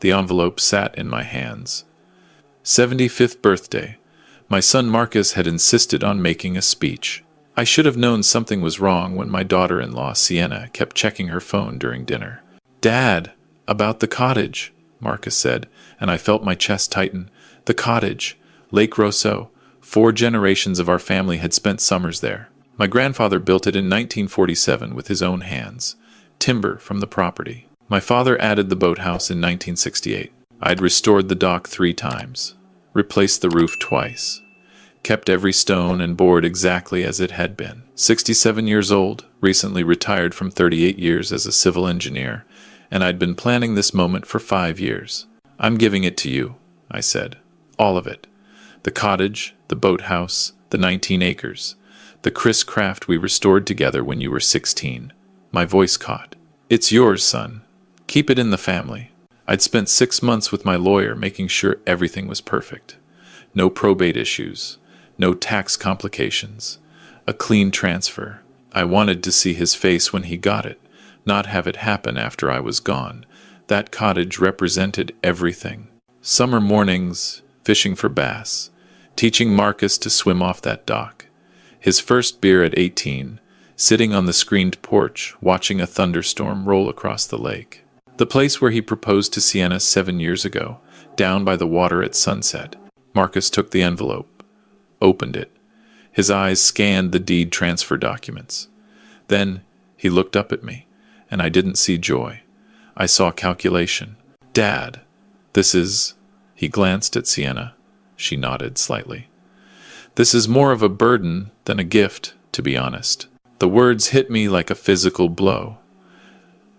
The envelope sat in my hands. 75th birthday. My son Marcus had insisted on making a speech. I should have known something was wrong when my daughter-in-law, Sienna, kept checking her phone during dinner. "Dad, about the cottage," Marcus said, and I felt my chest tighten. The cottage, Lake Rousseau. 4 generations of our family had spent summers there. My grandfather built it in 1947 with his own hands. Timber from the property. My father added the boathouse in 1968. I'd restored the dock 3 times, replaced the roof twice, kept every stone and board exactly as it had been. 67 years old, recently retired from 38 years as a civil engineer, and I'd been planning this moment for 5 years. "I'm giving it to you," I said. "All of it. The cottage, the boathouse, the 19 acres, the Chris craft we restored together when you were 16. My voice caught. "It's yours, son. Keep it in the family." I'd spent 6 months with my lawyer making sure everything was perfect. No probate issues, no tax complications, a clean transfer. I wanted to see his face when he got it, not have it happen after I was gone. That cottage represented everything. Summer mornings, fishing for bass, teaching Marcus to swim off that dock. His first beer at 18, sitting on the screened porch, watching a thunderstorm roll across the lake. The place where he proposed to Sienna 7 years ago, down by the water at sunset. Marcus took the envelope, opened it. His eyes scanned the deed transfer documents. Then he looked up at me, and I didn't see joy. I saw calculation. "Dad, this is..." He glanced at Sienna. She nodded slightly. "This is more of a burden than a gift, to be honest." The words hit me like a physical blow.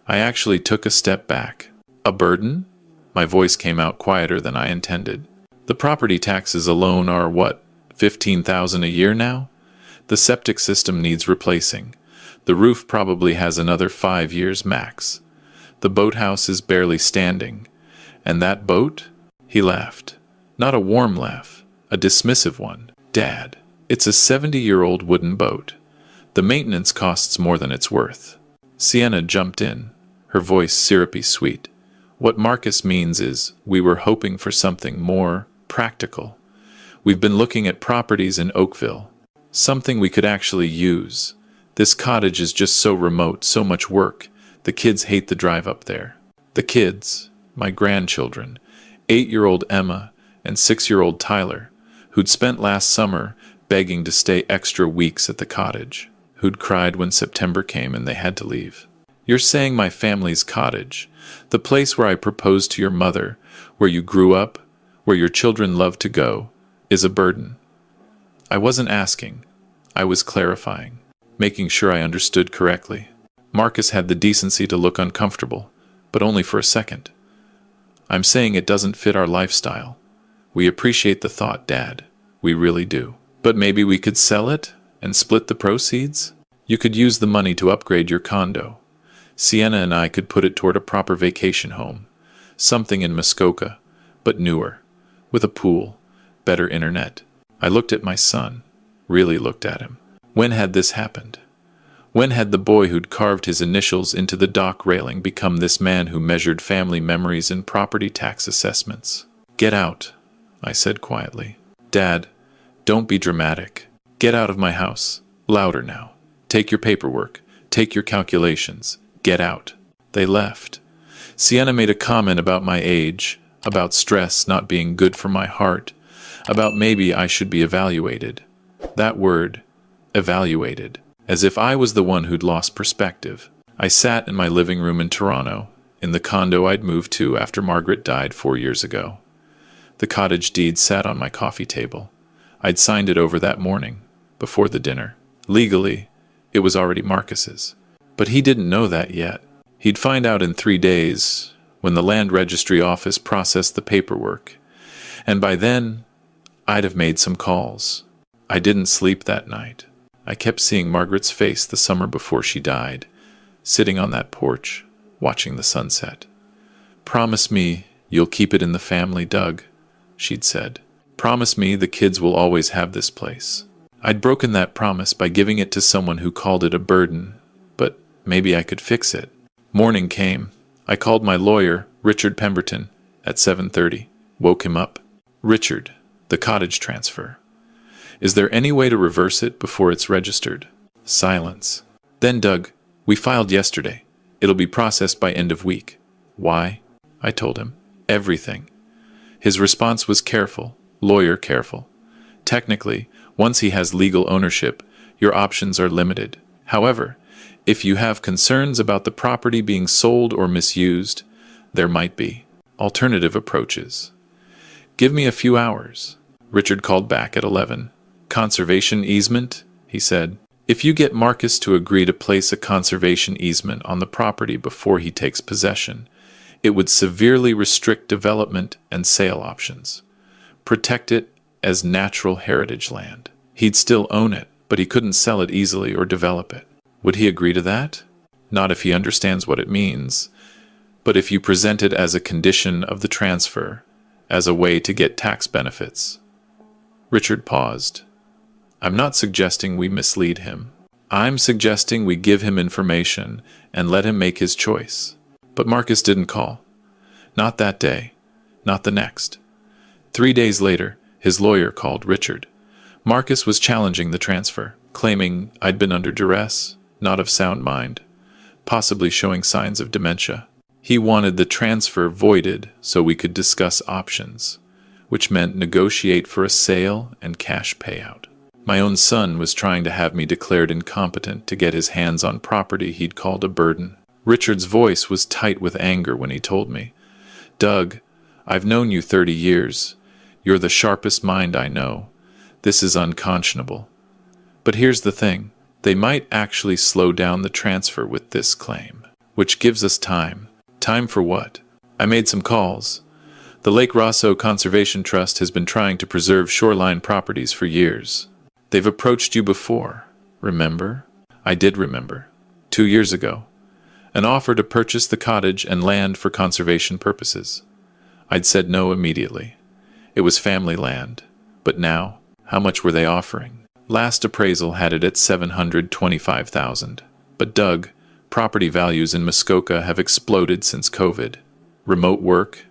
I actually took a step back. "A burden?" My voice came out quieter than I intended. "The property taxes alone are, what, $15,000 a year now? The septic system needs replacing. The roof probably has another 5 years max. The boathouse is barely standing. And that boat?" He laughed. Not a warm laugh, a dismissive one. "Dad, it's a 70-year-old wooden boat. The maintenance costs more than it's worth." Sienna jumped in, her voice syrupy sweet. "What Marcus means is, we were hoping for something more practical. We've been looking at properties in Oakville. Something we could actually use. This cottage is just so remote, so much work. The kids hate the drive up there." The kids, my grandchildren, 8-year-old Emma and 6-year-old Tyler, who'd spent last summer begging to stay extra weeks at the cottage, who'd cried when September came and they had to leave. "You're saying my family's cottage, the place where I proposed to your mother, where you grew up, where your children love to go, is a burden." I wasn't asking. I was clarifying, making sure I understood correctly. Marcus had the decency to look uncomfortable, but only for a second. "I'm saying it doesn't fit our lifestyle. We appreciate the thought, Dad. We really do. But maybe we could sell it and split the proceeds? You could use the money to upgrade your condo. Sienna and I could put it toward a proper vacation home. Something in Muskoka, but newer, with a pool, better internet." I looked at my son, really looked at him. When had this happened? When had the boy who'd carved his initials into the dock railing become this man who measured family memories in property tax assessments? "Get out," I said quietly. "Dad, don't be dramatic. Get out of my house. Louder now. Take your paperwork. Take your calculations. Get out." They left. Sienna made a comment about my age, about stress not being good for my heart, about maybe I should be evaluated. That word, evaluated, as if I was the one who'd lost perspective. I sat in my living room in Toronto, in the condo I'd moved to after Margaret died 4 years ago. The cottage deed sat on my coffee table. I'd signed it over that morning, before the dinner. Legally, it was already Marcus's. But he didn't know that yet. He'd find out in 3 days, when the land registry office processed the paperwork. And by then, I'd have made some calls. I didn't sleep that night. I kept seeing Margaret's face the summer before she died, sitting on that porch, watching the sunset. "Promise me you'll keep it in the family, Doug," she'd said. "Promise me the kids will always have this place." I'd broken that promise by giving it to someone who called it a burden, but maybe I could fix it. Morning came. I called my lawyer, Richard Pemberton. at 7:30. Woke him up. Richard, the cottage transfer. Is there any way to reverse it before it's registered? Silence. Then Doug, we filed yesterday. It'll be processed by end of week. Why? I told him. Everything. His response was careful, lawyer careful. Technically, once he has legal ownership, your options are limited. However, if you have concerns about the property being sold or misused, there might be alternative approaches. Give me a few hours. Richard called back at 11. Conservation easement, he said. If you get Marcus to agree to place a conservation easement on the property before he takes possession, it would severely restrict development and sale options. Protect it as natural heritage land. He'd still own it, but he couldn't sell it easily or develop it. Would he agree to that? Not if he understands what it means, but if you present it as a condition of the transfer, as a way to get tax benefits. Richard paused. I'm not suggesting we mislead him. I'm suggesting we give him information and let him make his choice. But Marcus didn't call. Not that day. Not the next. 3 days later, his lawyer called Richard. Marcus was challenging the transfer, claiming I'd been under duress, not of sound mind, possibly showing signs of dementia. He wanted the transfer voided so we could discuss options, which meant negotiate for a sale and cash payout. My own son was trying to have me declared incompetent to get his hands on property he'd called a burden. Richard's voice was tight with anger when he told me, Doug, I've known you 30 years. You're the sharpest mind I know. This is unconscionable. But here's the thing. They might actually slow down the transfer with this claim, which gives us time. Time for what? I made some calls. The Lake Rosso Conservation Trust has been trying to preserve shoreline properties for years. They've approached you before, remember? I did remember. 2 years ago. An offer to purchase the cottage and land for conservation purposes. I'd said no immediately. It was family land. But now, how much were they offering? Last appraisal had it at $725,000. But Doug, property values in Muskoka have exploded since COVID. Remote work,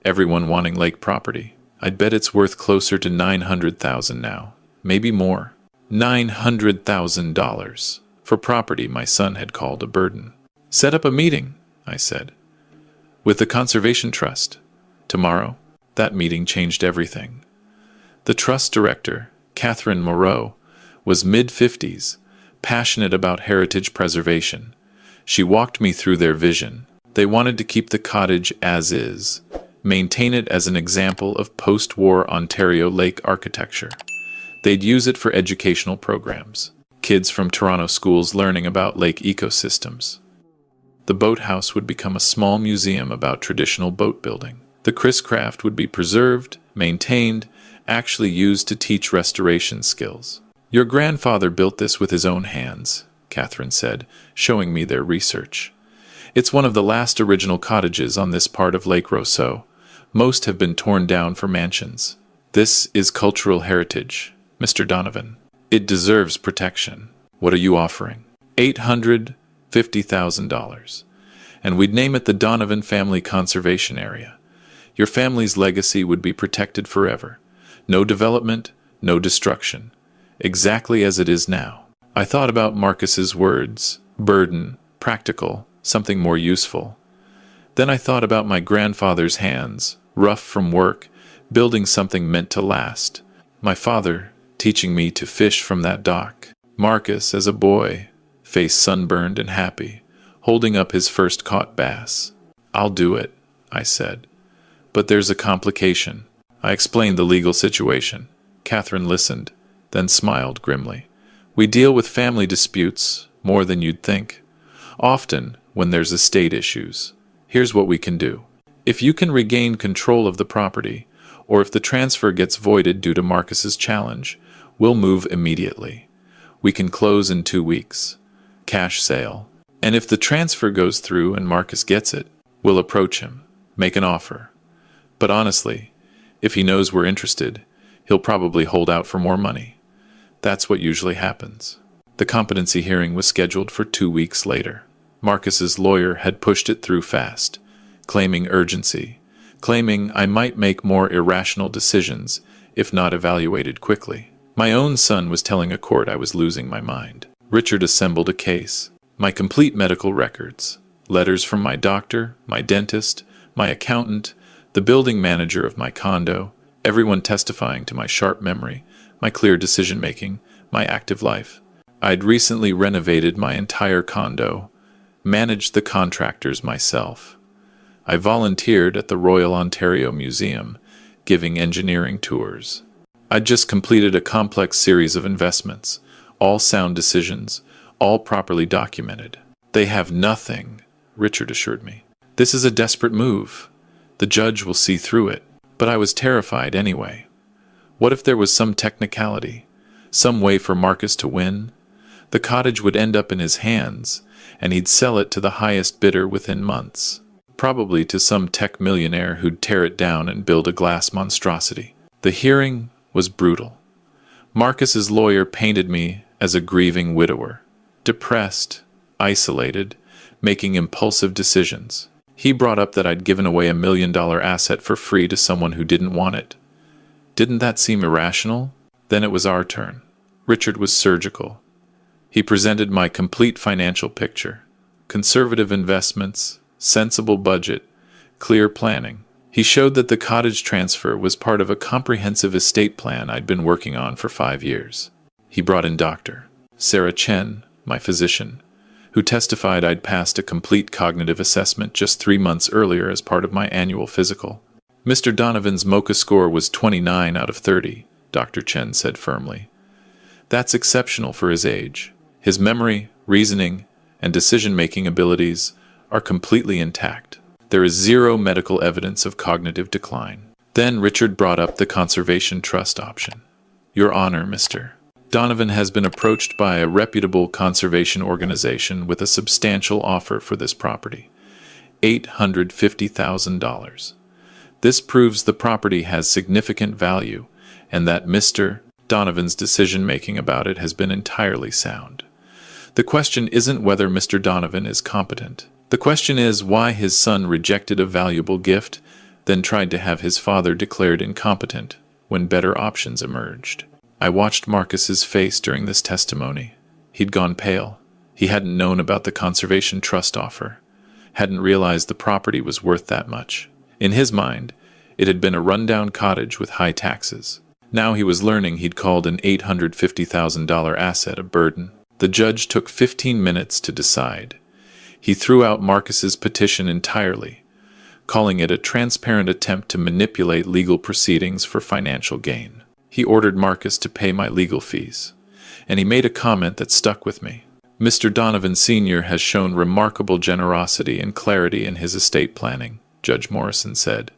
everyone wanting lake property. I'd bet it's worth closer to $900,000 now. Maybe more. $900,000 for property my son had called a burden. Set up a meeting, I said, with the Conservation Trust. Tomorrow, that meeting changed everything. The trust director, Catherine Moreau, was mid-50s, passionate about heritage preservation. She walked me through their vision. They wanted to keep the cottage as is, maintain it as an example of post-war Ontario lake architecture. They'd use it for educational programs, kids from Toronto schools learning about lake ecosystems. The boathouse would become a small museum about traditional boat building. The Chris craft would be preserved, maintained, actually used to teach restoration skills. Your grandfather built this with his own hands, Catherine said, showing me their research. It's one of the last original cottages on this part of Lake Rosso. Most have been torn down for mansions. This is cultural heritage, Mr. Donovan. It deserves protection. What are you offering? $850,000. And we'd name it the Donovan Family Conservation Area. Your family's legacy would be protected forever. No development, no destruction. Exactly as it is now. I thought about Marcus's words, burden, practical, something more useful. Then I thought about my grandfather's hands, rough from work, building something meant to last. My father, teaching me to fish from that dock. Marcus, as a boy, face sunburned and happy, holding up his first caught bass. I'll do it, I said. But there's a complication. I explained the legal situation. Catherine listened, then smiled grimly. We deal with family disputes more than you'd think. Often, when there's estate issues. Here's what we can do. If you can regain control of the property, or if the transfer gets voided due to Marcus's challenge, we'll move immediately. We can close in 2 weeks. Cash sale. And if the transfer goes through and Marcus gets it, we'll approach him, make an offer. But honestly, if he knows we're interested, he'll probably hold out for more money. That's what usually happens. The competency hearing was scheduled for 2 weeks later. Marcus's lawyer had pushed it through fast, claiming urgency, claiming I might make more irrational decisions if not evaluated quickly. My own son was telling a court I was losing my mind. Richard assembled a case. My complete medical records, letters from my doctor, my dentist, my accountant, the building manager of my condo, everyone testifying to my sharp memory, my clear decision-making, my active life. I'd recently renovated my entire condo, managed the contractors myself. I volunteered at the Royal Ontario Museum, giving engineering tours. I'd just completed a complex series of investments, all sound decisions, all properly documented. They have nothing, Richard assured me. This is a desperate move. The judge will see through it. But I was terrified anyway. What if there was some technicality, some way for Marcus to win? The cottage would end up in his hands, and he'd sell it to the highest bidder within months. Probably to some tech millionaire who'd tear it down and build a glass monstrosity. The hearing was brutal. Marcus's lawyer painted me as a grieving widower, depressed, isolated, making impulsive decisions. He brought up that I'd given away $1 million asset for free to someone who didn't want it. Didn't that seem irrational? Then it was our turn. Richard was surgical. He presented my complete financial picture. Conservative investments, sensible budget, clear planning. He showed that the cottage transfer was part of a comprehensive estate plan I'd been working on for 5 years. He brought in Dr. Sarah Chen, my physician, who testified I'd passed a complete cognitive assessment just 3 months earlier as part of my annual physical. Mr. Donovan's MoCA score was 29 out of 30, Dr. Chen said firmly. That's exceptional for his age. His memory, reasoning, and decision-making abilities are completely intact. There is zero medical evidence of cognitive decline. Then Richard brought up the conservation trust option. Your Honor, Mr. Donovan has been approached by a reputable conservation organization with a substantial offer for this property, $850,000. This proves the property has significant value and that Mr. Donovan's decision-making about it has been entirely sound. The question isn't whether Mr. Donovan is competent. The question is why his son rejected a valuable gift, then tried to have his father declared incompetent when better options emerged. I watched Marcus's face during this testimony. He'd gone pale. He hadn't known about the conservation trust offer, hadn't realized the property was worth that much. In his mind, it had been a rundown cottage with high taxes. Now he was learning he'd called an $850,000 asset a burden. The judge took 15 minutes to decide. He threw out Marcus's petition entirely, calling it a transparent attempt to manipulate legal proceedings for financial gain. He ordered Marcus to pay my legal fees, and he made a comment that stuck with me. Mr. Donovan Sr. has shown remarkable generosity and clarity in his estate planning, Judge Morrison said.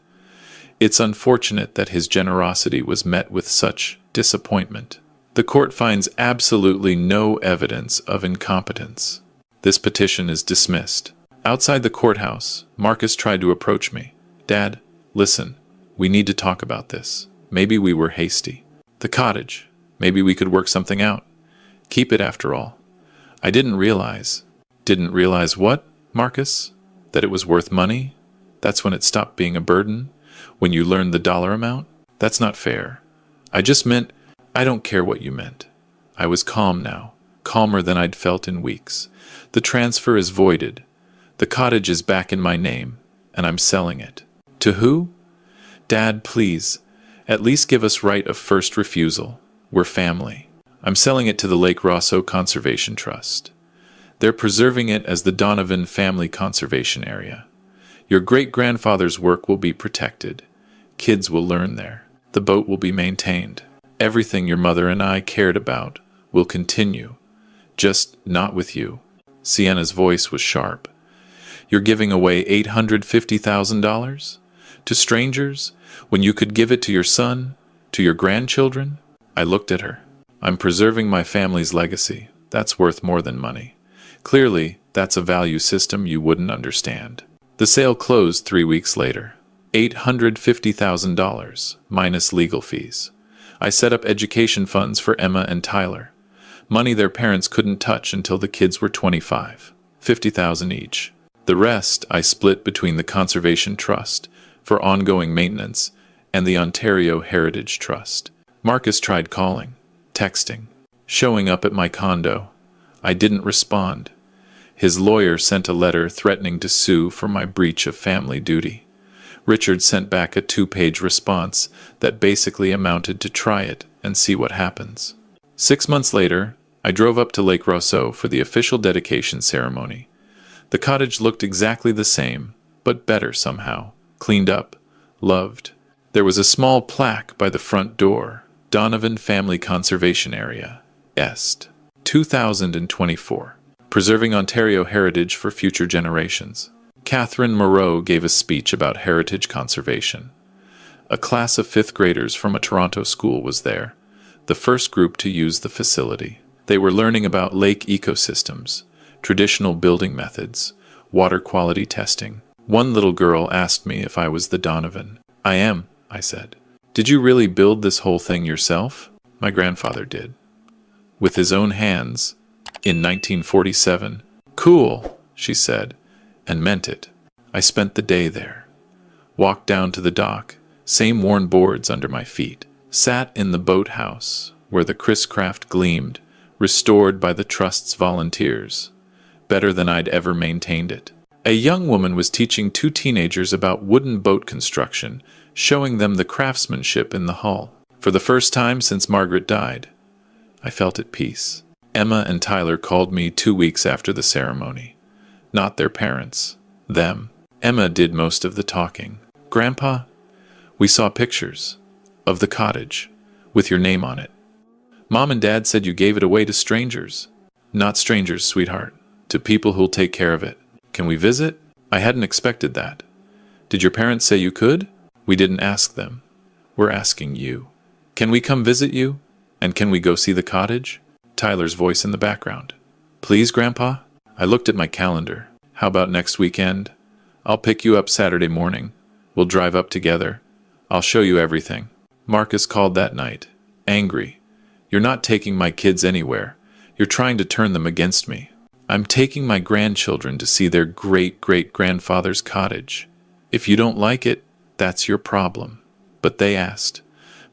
It's unfortunate that his generosity was met with such disappointment. The court finds absolutely no evidence of incompetence. This petition is dismissed. Outside the courthouse, Marcus tried to approach me. Dad, listen, we need to talk about this. Maybe we were hasty. The cottage, maybe we could work something out. Keep it after all. I didn't realize. Didn't realize what, Marcus? That it was worth money? That's when it stopped being a burden? When you learned the dollar amount? That's not fair. I just meant, I don't care what you meant. I was calm now, calmer than I'd felt in weeks. The transfer is voided. The cottage is back in my name, and I'm selling it. To who? Dad, please, at least give us right of first refusal. We're family. I'm selling it to the Lake Rosso Conservation Trust. They're preserving it as the Donovan Family Conservation Area. Your great-grandfather's work will be protected. Kids will learn there. The boat will be maintained. Everything your mother and I cared about will continue. Just not with you. Sienna's voice was sharp. You're giving away $850,000? To strangers? When you could give it to your son? To your grandchildren? I looked at her. I'm preserving my family's legacy. That's worth more than money. Clearly, that's a value system you wouldn't understand. The sale closed 3 weeks later. $850,000, minus legal fees. I set up education funds for Emma and Tyler. Money their parents couldn't touch until the kids were 25. $50,000 each. The rest I split between the Conservation Trust, for ongoing maintenance, and the Ontario Heritage Trust. Marcus tried calling, texting, showing up at my condo. I didn't respond. His lawyer sent a letter threatening to sue for my breach of family duty. Richard sent back a 2-page response that basically amounted to try it and see what happens. 6 months later, I drove up to Lake Rousseau for the official dedication ceremony. The cottage looked exactly the same, but better somehow. Cleaned up, loved. There was a small plaque by the front door. Donovan Family Conservation Area, Est. 2024. Preserving Ontario Heritage for Future Generations. Catherine Moreau gave a speech about heritage conservation. A class of 5th graders from a Toronto school was there, the first group to use the facility. They were learning about lake ecosystems, traditional building methods, water quality testing. One little girl asked me if I was the Donovan. I am, I said. Did you really build this whole thing yourself? My grandfather did. With his own hands, in 1947. Cool, she said, and meant it. I spent the day there. Walked down to the dock, same worn boards under my feet. Sat in the boathouse, where the Chris Craft gleamed, restored by the Trust's volunteers. Better than I'd ever maintained it. A young woman was teaching 2 teenagers about wooden boat construction, showing them the craftsmanship in the hull. For the first time since Margaret died, I felt at peace. Emma and Tyler called me 2 weeks after the ceremony. Not their parents. Them. Emma did most of the talking. Grandpa, we saw pictures of the cottage with your name on it. Mom and Dad said you gave it away to strangers. Not strangers, sweetheart. To people who'll take care of it. Can we visit? I hadn't expected that. Did your parents say you could? We didn't ask them. We're asking you. Can we come visit you? And can we go see the cottage? Tyler's voice in the background. Please, Grandpa? I looked at my calendar. How about next weekend? I'll pick you up Saturday morning. We'll drive up together. I'll show you everything. Marcus called that night, angry. You're not taking my kids anywhere. You're trying to turn them against me. I'm taking my grandchildren to see their great-great-grandfather's cottage. If you don't like it, that's your problem. But they asked.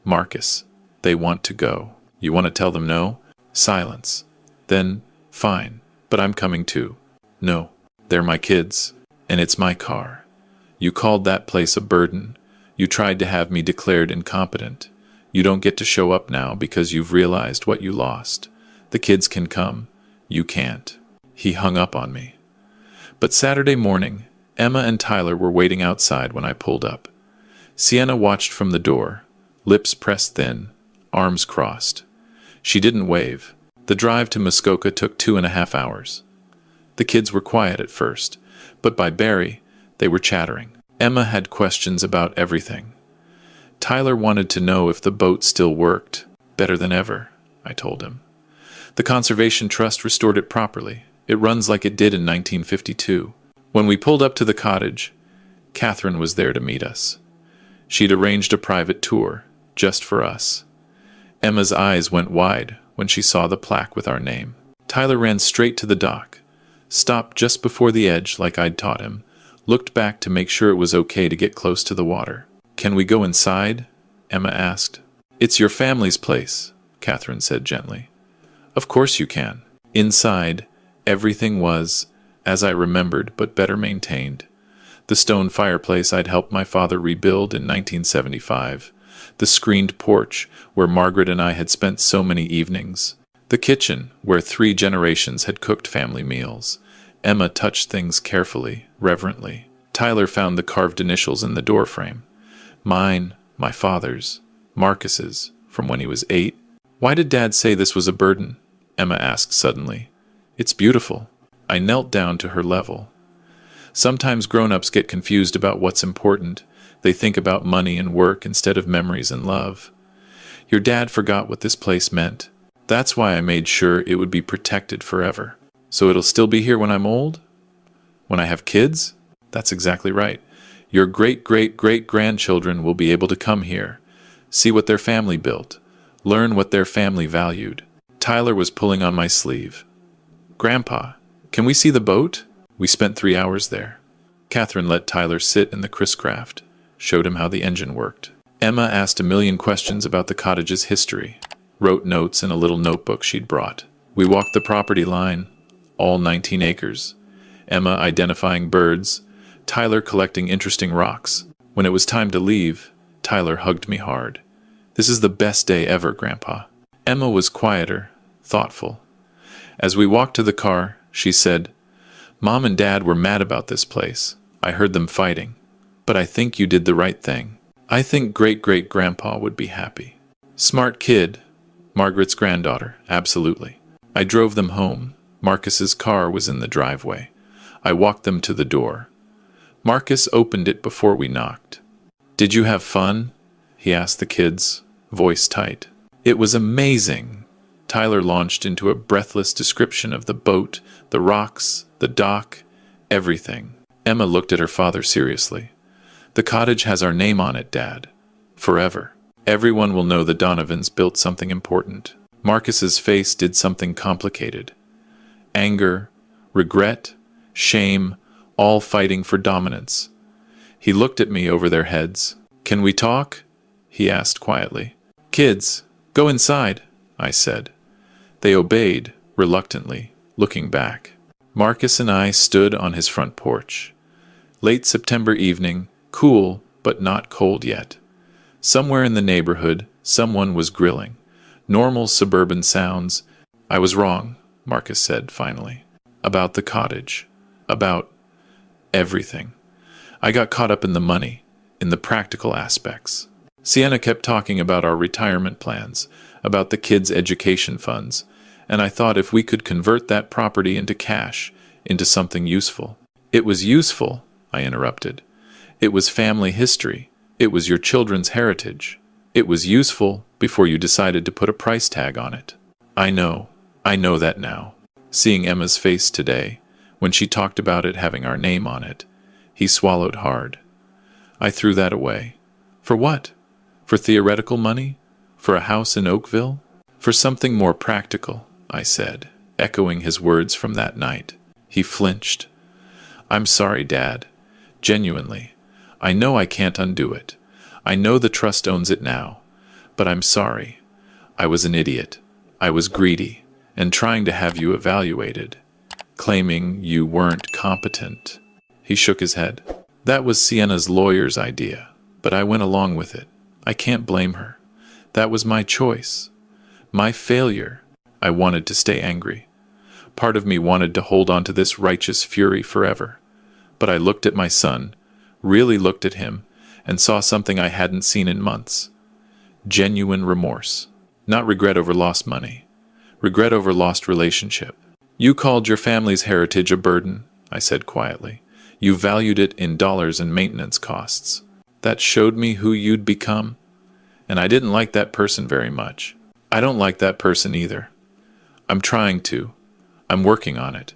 Marcus, they want to go. You want to tell them no? Silence. Then, fine, but I'm coming too. No, they're my kids, and it's my car. You called that place a burden. You tried to have me declared incompetent. You don't get to show up now because you've realized what you lost. The kids can come. You can't. He hung up on me. But Saturday morning, Emma and Tyler were waiting outside when I pulled up. Sienna watched from the door, lips pressed thin, arms crossed. She didn't wave. The drive to Muskoka took 2.5 hours. The kids were quiet at first, but by Barry, they were chattering. Emma had questions about everything. Tyler wanted to know if the boat still worked. Better than ever, I told him. The Conservation Trust restored it properly. It runs like it did in 1952. When we pulled up to the cottage, Catherine was there to meet us. She'd arranged a private tour, just for us. Emma's eyes went wide when she saw the plaque with our name. Tyler ran straight to the dock, stopped just before the edge like I'd taught him, looked back to make sure it was okay to get close to the water. Can we go inside? Emma asked. It's your family's place, Catherine said gently. Of course you can. Inside, everything was, as I remembered, but better maintained. The stone fireplace I'd helped my father rebuild in 1975. The screened porch where Margaret and I had spent so many evenings. The kitchen where 3 generations had cooked family meals. Emma touched things carefully, reverently. Tyler found the carved initials in the doorframe. Mine, my father's, Marcus's, from when he was 8. Why did Dad say this was a burden? Emma asked suddenly. It's beautiful. I knelt down to her level. Sometimes grown-ups get confused about what's important. They think about money and work instead of memories and love. Your dad forgot what this place meant. That's why I made sure it would be protected forever. So it'll still be here when I'm old? When I have kids? That's exactly right. Your great-great-great-grandchildren will be able to come here, see what their family built, learn what their family valued. Tyler was pulling on my sleeve. Grandpa, can we see the boat? We spent 3 hours there. Catherine let Tyler sit in the Chris Craft, showed him how the engine worked. Emma asked a million questions about the cottage's history, wrote notes in a little notebook she'd brought. We walked the property line, all 19 acres. Emma identifying birds, Tyler collecting interesting rocks. When it was time to leave, Tyler hugged me hard. "This is the best day ever, Grandpa." Emma was quieter, thoughtful. As we walked to the car, she said, "Mom and Dad were mad about this place. I heard them fighting. But I think you did the right thing. I think great-great-grandpa would be happy." Smart kid, Margaret's granddaughter, absolutely. I drove them home. Marcus's car was in the driveway. I walked them to the door. Marcus opened it before we knocked. "Did you have fun?" he asked the kids, voice tight. "It was amazing." Tyler launched into a breathless description of the boat, the rocks, the dock, everything. Emma looked at her father seriously. "The cottage has our name on it, Dad. Forever. Everyone will know the Donovans built something important." Marcus's face did something complicated. Anger, regret, shame, all fighting for dominance. He looked at me over their heads. "Can we talk?" he asked quietly. "Kids, go inside," I said. They obeyed, reluctantly, looking back. Marcus and I stood on his front porch. Late September evening, cool but not cold yet. Somewhere in the neighborhood, someone was grilling. Normal suburban sounds. "I was wrong," Marcus said finally. "About the cottage. About everything. I got caught up in the money, in the practical aspects." Sienna kept talking about our retirement plans, about the kids' education funds, and I thought if we could convert that property into cash, into something useful. "It was useful," I interrupted. "It was family history. It was your children's heritage. It was useful before you decided to put a price tag on it." I know that now. Seeing Emma's face today, when she talked about it having our name on it, he swallowed hard. I threw that away. For what? For theoretical money? For a house in Oakville? For something more practical, I said, echoing his words from that night. He flinched. "I'm sorry, Dad. Genuinely. I know I can't undo it. I know the trust owns it now. But I'm sorry. I was an idiot. I was greedy, and trying to have you evaluated, claiming you weren't competent." He shook his head. "That was Sienna's lawyer's idea, but I went along with it. I can't blame her. That was my choice. My failure. I wanted to stay angry. Part of me wanted to hold on to this righteous fury forever. But I looked at my son, really looked at him, and saw something I hadn't seen in months. Genuine remorse. Not regret over lost money. Regret over lost relationship. "You called your family's heritage a burden," I said quietly. "You valued it in dollars and maintenance costs. That showed me who you'd become. And I didn't like that person very much. I don't like that person either. I'm trying to. I'm working on it.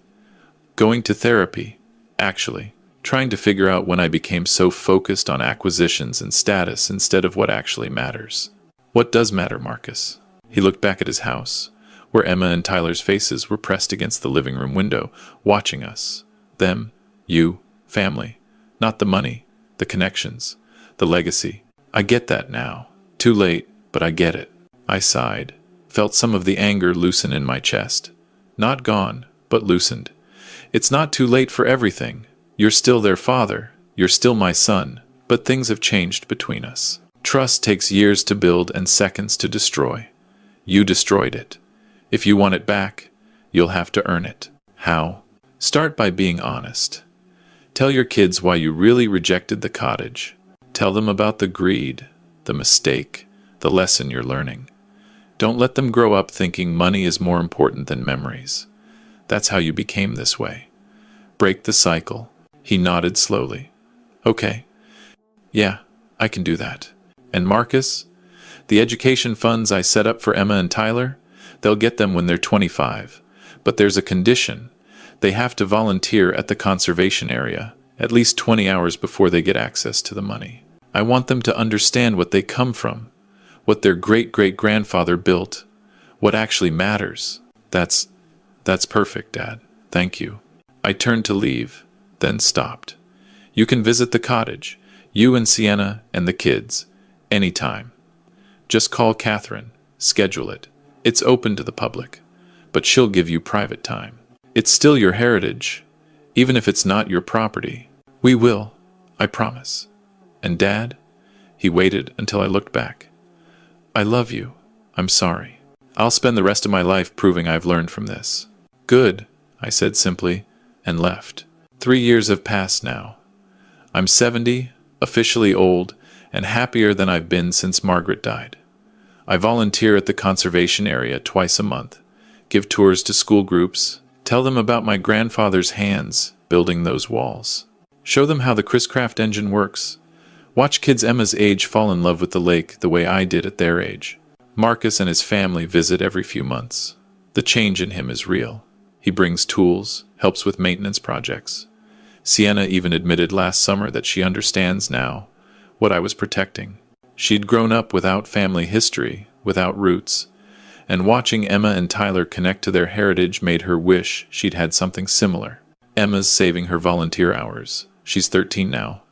Going to therapy, actually. Trying to figure out when I became so focused on acquisitions and status instead of what actually matters." "What does matter, Marcus?" He looked back at his house, where Emma and Tyler's faces were pressed against the living room window, watching us. Them, you, family. Not the money, the connections, the legacy. "I get that now. Too late, but I get it." I sighed, felt some of the anger loosen in my chest. Not gone, but loosened. "It's not too late for everything. You're still their father. You're still my son. But things have changed between us. Trust takes years to build and seconds to destroy. You destroyed it. If you want it back, you'll have to earn it." "How?" "Start by being honest. Tell your kids why you really rejected the cottage. Tell them about the greed, the mistake, the lesson you're learning. Don't let them grow up thinking money is more important than memories. That's how you became this way. Break the cycle." He nodded slowly. "Okay. Yeah, I can do that. And Marcus? The education funds I set up for Emma and Tyler? They'll get them when they're 25. But there's a condition. They have to volunteer at the conservation area, at least 20 hours before they get access to the money. I want them to understand what they come from, what their great-great-grandfather built, what actually matters." That's perfect, Dad. Thank you." I turned to leave, then stopped. "You can visit the cottage. You and Sienna and the kids. Anytime. Just call Catherine. Schedule it. It's open to the public. But she'll give you private time. It's still your heritage, even if it's not your property. We will, I promise. And Dad? He waited until I looked back. I love you. I'm sorry. I'll spend the rest of my life proving I've learned from this. Good, I said simply, and left. 3 years have passed now. I'm 70, officially old, and happier than I've been since Margaret died. I volunteer at the conservation area twice a month, give tours to school groups, tell them about my grandfather's hands building those walls, show them how the Chris-Craft engine works, watch kids Emma's age fall in love with the lake the way I did at their age. Marcus and his family visit every few months. The change in him is real. He brings tools, helps with maintenance projects. Sienna even admitted last summer that she understands now what I was protecting. She'd grown up without family history, without roots, and watching Emma and Tyler connect to their heritage made her wish she'd had something similar. Emma's saving her volunteer hours. She's 13 now.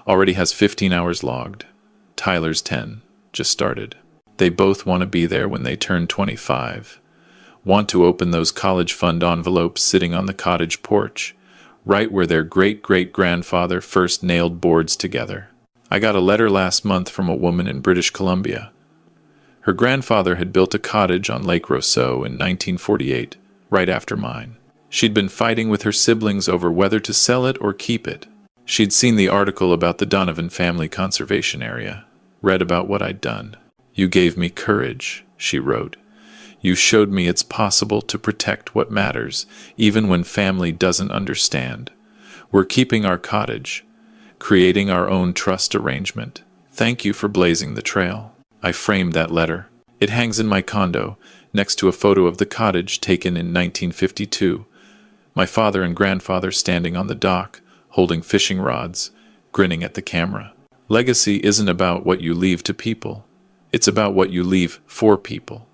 Already has 15 hours logged. Tyler's 10. Just started. They both want to be there when they turn 25. Want to open those college fund envelopes sitting on the cottage porch, right where their great-great-grandfather first nailed boards together. I got a letter last month from a woman in British Columbia. Her grandfather had built a cottage on Lake Rousseau in 1948, right after mine. She'd been fighting with her siblings over whether to sell it or keep it. She'd seen the article about the Donovan family conservation area, read about what I'd done. You gave me courage, she wrote. You showed me it's possible to protect what matters, even when family doesn't understand. We're keeping our cottage, creating our own trust arrangement. Thank you for blazing the trail. I framed that letter. It hangs in my condo, next to a photo of the cottage taken in 1952. My father and grandfather standing on the dock, holding fishing rods, grinning at the camera. Legacy isn't about what you leave to people. It's about what you leave for people.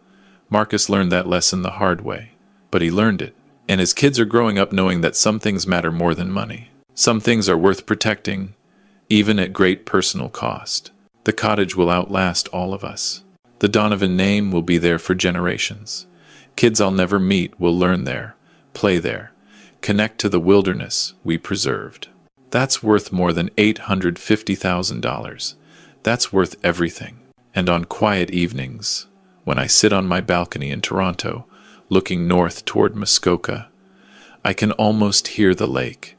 Marcus learned that lesson the hard way, but he learned it. And his kids are growing up knowing that some things matter more than money. Some things are worth protecting, even at great personal cost. The cottage will outlast all of us. The Donovan name will be there for generations. Kids I'll never meet will learn there, play there, connect to the wilderness we preserved. That's worth more than $850,000. That's worth everything. And on quiet evenings, when I sit on my balcony in Toronto, looking north toward Muskoka, I can almost hear the lake,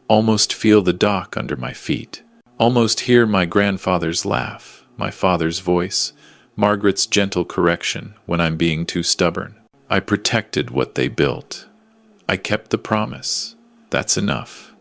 almost feel the dock under my feet, almost hear my grandfather's laugh, my father's voice, Margaret's gentle correction when I'm being too stubborn. I protected what they built. I kept the promise. That's enough.